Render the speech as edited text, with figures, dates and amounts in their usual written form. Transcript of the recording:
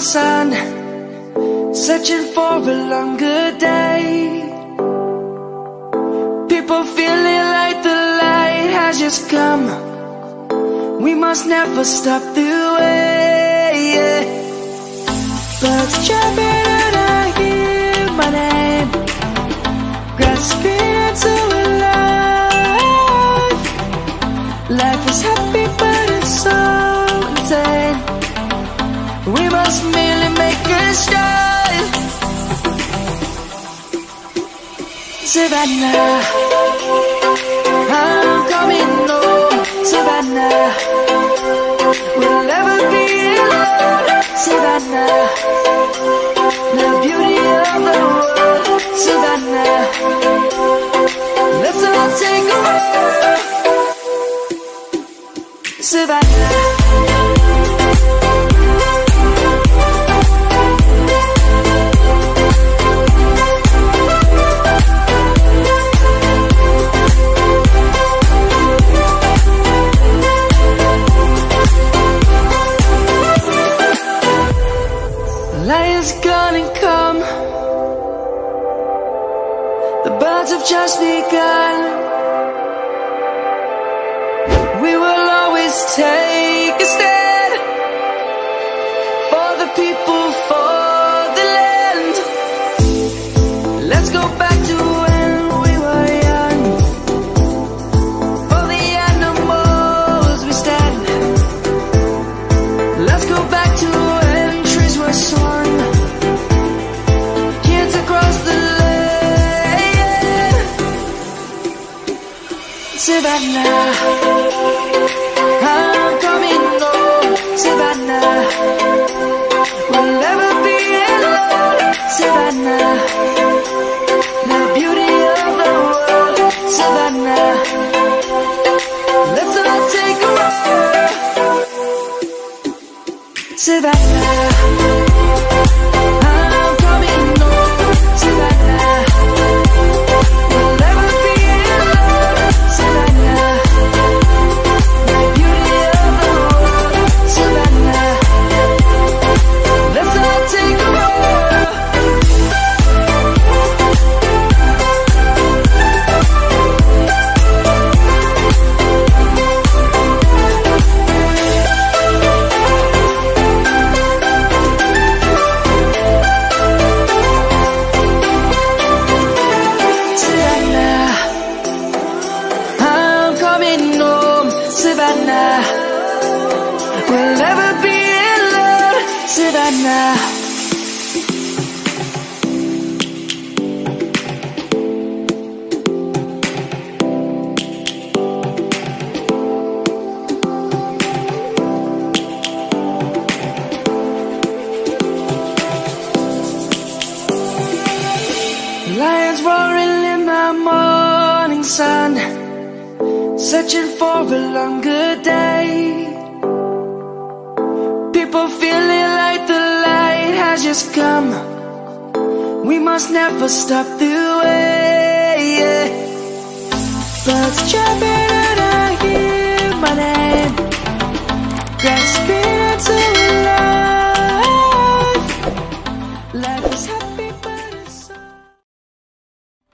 sun, searching for a longer day. People feeling like the light has just come. We must never stop the way. Birds jumping and I hear my name, grasping into a life. Life is happy but it's so insane. We must merely make a start. Savannah, I'm coming home. Savannah, we'll never be alone. Savannah, the beauty of the world. Savannah, let's all take a walk. Savannah, lion's gonna come. The birds have just begun. We will always take a stand for the people, for the land. Let's go back to when we were young. For the animals we stand. Let's go back to when trees were swung, kids across the land. Savannah, I'm coming home. Savannah, we'll never be alone. Savannah, the beauty of the world. Savannah, let's all take a walk. Savannah, I'm coming home. Savannah, we'll never be alone. Savannah, the beauty of the world. Savannah, let's all take a walk. Savannah, we'll never be alone. Savannah, lions roaring in the morning sun, searching for a longer day. People feeling like the light has just come. We must never stop the way. Birds jumping and I hear my name, grasping